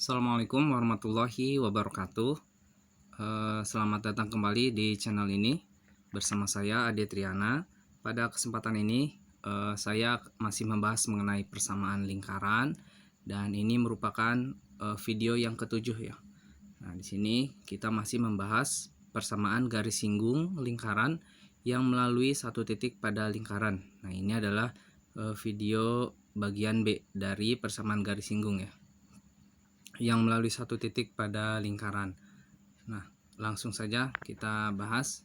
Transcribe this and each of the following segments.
Assalamualaikum warahmatullahi wabarakatuh. Selamat datang kembali di channel ini bersama saya Ade Triana. Pada kesempatan ini saya masih membahas mengenai persamaan lingkaran dan ini merupakan video yang ketujuh ya. Nah, di sini kita masih membahas persamaan garis singgung lingkaran yang melalui satu titik pada lingkaran. Nah, ini adalah video bagian B dari persamaan garis singgung ya, yang melalui satu titik pada lingkaran. Nah, langsung saja kita bahas.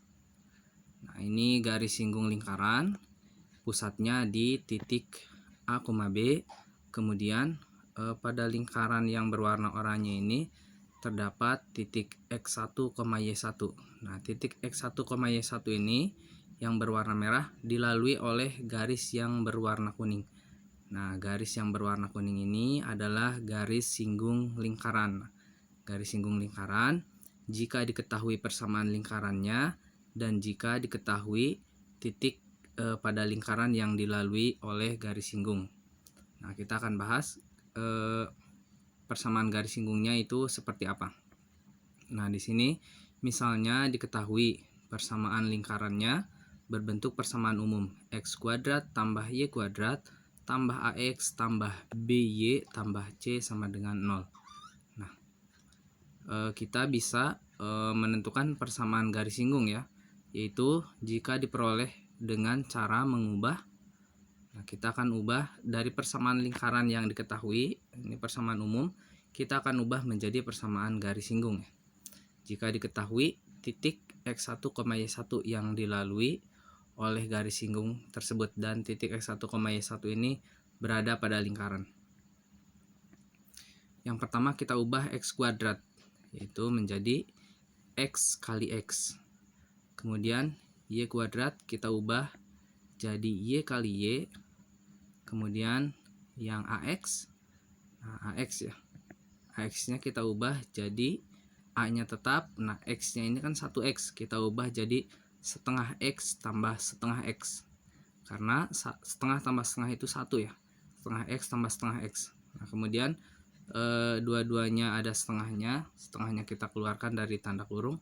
Nah, ini garis singgung lingkaran, pusatnya di titik A, B. Kemudian pada lingkaran yang berwarna oranye ini terdapat titik X1, Y1. Nah, titik X1, Y1 ini yang berwarna merah dilalui oleh garis yang berwarna kuning. Nah, garis yang berwarna kuning ini adalah garis singgung lingkaran. Garis singgung lingkaran jika diketahui persamaan lingkarannya dan jika diketahui titik pada lingkaran yang dilalui oleh garis singgung. Nah, kita akan bahas persamaan garis singgungnya itu seperti apa. Nah, di sini misalnya diketahui persamaan lingkarannya berbentuk persamaan umum X kuadrat tambah Y kuadrat tambah AX tambah BY tambah C sama dengan 0. Nah, kita bisa menentukan persamaan garis singgung ya, yaitu jika diperoleh dengan cara mengubah. Nah, kita akan ubah dari persamaan lingkaran yang diketahui, ini persamaan umum, kita akan ubah menjadi persamaan garis singgung ya. Jika diketahui titik X1, Y1 yang dilalui oleh garis singgung tersebut dan titik X1, Y1 ini berada pada lingkaran. Yang pertama kita ubah X kuadrat, yaitu menjadi X kali X. Kemudian Y kuadrat kita ubah jadi Y kali Y. Kemudian yang AX, nah AX ya, AX nya kita ubah jadi A nya tetap. Nah, X nya ini kan 1X, kita ubah jadi setengah X tambah setengah X, karena setengah tambah setengah itu 1 ya, setengah X tambah setengah X. Nah, kemudian dua-duanya ada setengahnya, setengahnya kita keluarkan dari tanda kurung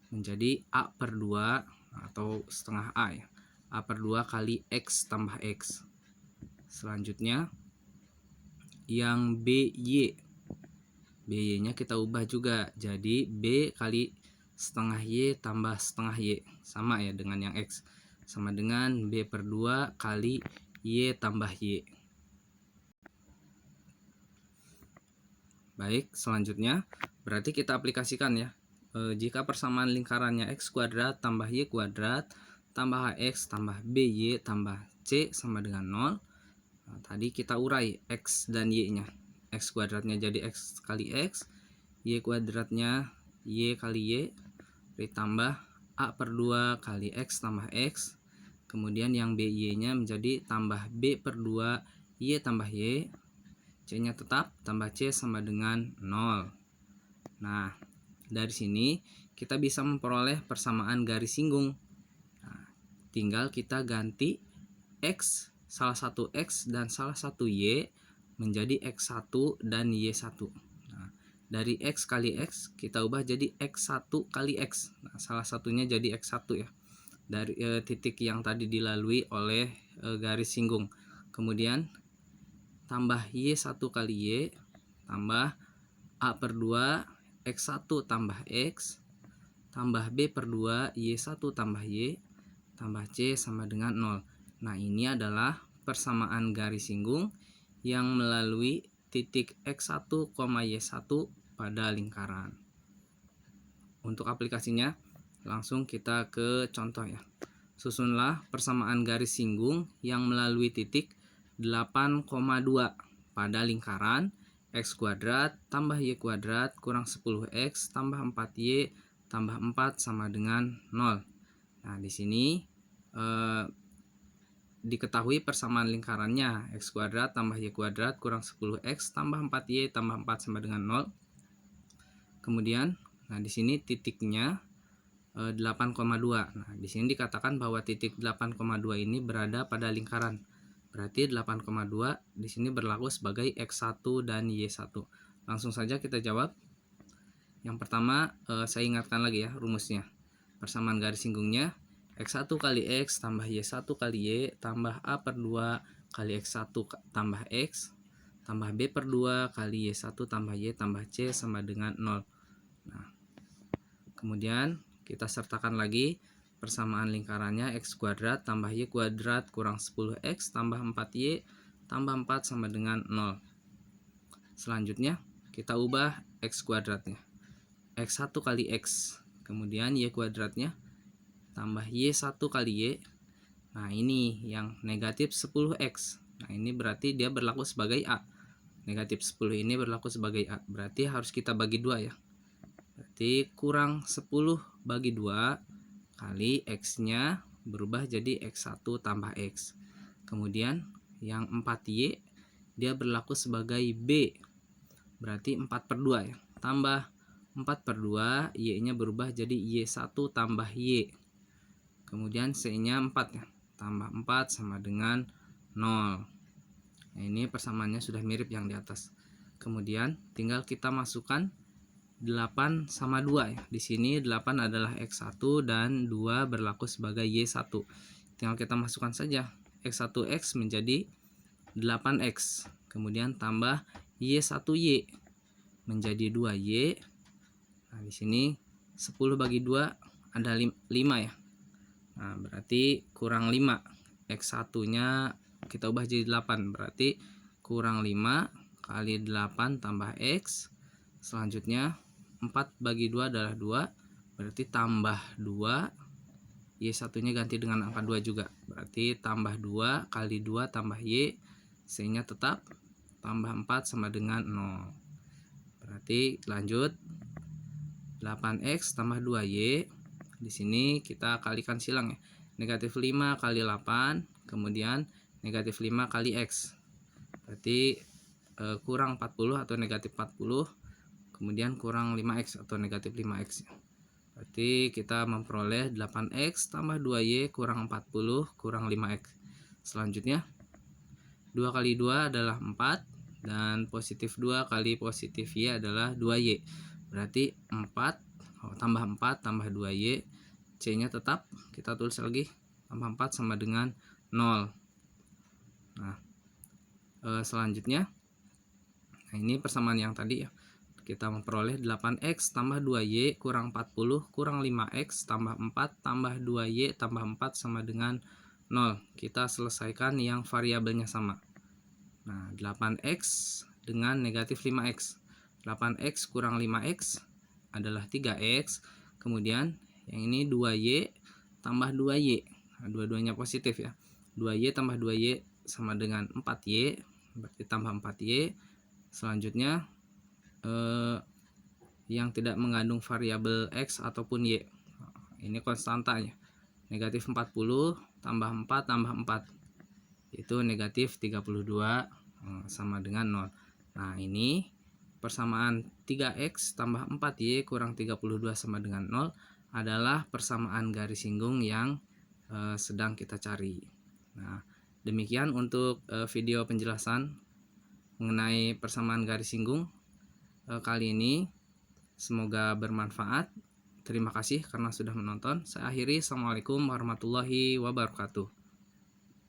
menjadi A per 2 atau setengah A ya, A per 2 kali X tambah X. Selanjutnya yang BY, BY nya kita ubah juga jadi B kali setengah Y tambah setengah Y, sama ya dengan yang X, sama dengan B per 2 kali Y tambah Y. Baik, selanjutnya berarti kita aplikasikan ya. Jika persamaan lingkarannya X kuadrat tambah Y kuadrat tambah AX tambah BY tambah C sama dengan 0. Nah, tadi kita urai X dan Y nya. X kuadratnya jadi X kali X, Y kuadratnya Y kali Y, ditambah A per 2 kali X tambah X. Kemudian yang BY nya menjadi tambah B per 2 Y tambah Y, C nya tetap, tambah C sama dengan 0. Nah, dari sini kita bisa memperoleh persamaan garis singgung. Nah, tinggal kita ganti X, salah satu X dan salah satu Y menjadi X1 dan Y1. Nah, dari X kali X kita ubah jadi X1 kali X. Nah, salah satunya jadi X1 ya, dari titik yang tadi dilalui oleh garis singgung. Kemudian tambah Y1 kali Y tambah A per 2 X1 tambah X tambah B per 2 Y1 tambah Y tambah C sama dengan 0. Nah, ini adalah persamaan garis singgung yang melalui titik X1, Y1 pada lingkaran. Untuk aplikasinya langsung kita ke contoh ya. Susunlah persamaan garis singgung yang melalui titik 8,2 pada lingkaran X kuadrat tambah Y kuadrat kurang 10X tambah 4Y tambah 4 sama dengan 0. Nah, di sini diketahui persamaan lingkarannya X kuadrat tambah Y kuadrat kurang 10X tambah 4Y tambah 4 sama dengan 0. Kemudian, nah di sini titiknya 8,2. Nah, di sini dikatakan bahwa titik 8,2 ini berada pada lingkaran. Berarti 8,2 di sini berlaku sebagai X1 dan Y1. Langsung saja kita jawab. Yang pertama, saya ingatkan lagi ya rumusnya. Persamaan garis singgungnya X1 kali X tambah Y1 kali Y tambah A per 2 kali X1 tambah X tambah B per 2 kali Y1 tambah Y tambah C sama dengan 0. Nah, kemudian kita sertakan lagi persamaan lingkarannya X kuadrat tambah Y kuadrat kurang 10X tambah 4Y tambah 4 sama dengan 0. Selanjutnya kita ubah X kuadratnya. X1 kali X, kemudian Y kuadratnya tambah Y1 kali Y. Nah, ini yang negatif 10X. Nah, ini berarti dia berlaku sebagai A. Negatif 10 ini berlaku sebagai A. Berarti harus kita bagi 2 ya. Berarti kurang 10 bagi 2 kali X-nya berubah jadi X1 tambah X. Kemudian yang 4Y dia berlaku sebagai B. Berarti 4 per 2 ya. Tambah 4 per 2, Y-nya berubah jadi Y1 tambah Y. Kemudian C-nya 4 ya. Tambah 4 sama dengan 0. Nah, ini persamaannya sudah mirip yang di atas. Kemudian tinggal kita masukkan 8 sama 2 ya. Di sini 8 adalah X1 dan 2 berlaku sebagai Y1. Tinggal kita masukkan saja X1X menjadi 8X. Kemudian tambah Y1Y menjadi 2Y. Nah, di sini 10 bagi 2 ada 5 ya. Nah, berarti kurang 5. X1-nya kita ubah jadi 8. Berarti kurang 5 kali 8 tambah X. Selanjutnya 4 bagi 2 adalah 2. Berarti tambah 2. Y1-nya ganti dengan angka 2 juga. Berarti tambah 2 kali 2 tambah Y. C-nya tetap tambah 4 sama dengan 0. Berarti lanjut 8X tambah 2Y. Di sini kita kalikan silang ya. Negatif 5 kali 8, kemudian negatif 5 kali X. Berarti kurang 40 atau negatif 40, kemudian kurang 5X atau negatif 5X. Berarti kita memperoleh 8X tambah 2Y kurang 40 kurang 5X. Selanjutnya 2 kali 2 adalah 4 dan positif 2 kali positif Y adalah 2Y. Berarti 4 tambah 4 tambah 2Y, C-nya tetap kita tulis lagi tambah 4 sama dengan 0. Nah, selanjutnya ini persamaan yang tadi ya. Kita memperoleh 8X tambah 2Y kurang 40 kurang 5X tambah 4 tambah 2Y tambah 4 sama dengan 0. Kita selesaikan yang variabelnya sama. Nah, 8X dengan negatif 5X. 8X kurang 5X adalah 3X. Kemudian yang ini 2Y tambah 2Y. Nah, dua-duanya positif ya. 2Y tambah 2Y sama dengan 4Y. Berarti tambah 4Y. Selanjutnya yang tidak mengandung variabel X ataupun Y. Ini konstantanya. Negatif 40 tambah 4 tambah 4. Itu negatif 32 sama dengan 0. Nah, ini persamaan 3X tambah 4Y kurang 32 sama dengan 0 adalah persamaan garis singgung yang sedang kita cari. Nah, demikian untuk video penjelasan mengenai persamaan garis singgung kali ini. Semoga bermanfaat. Terima kasih karena sudah menonton. Saya akhiri. Assalamualaikum warahmatullahi wabarakatuh.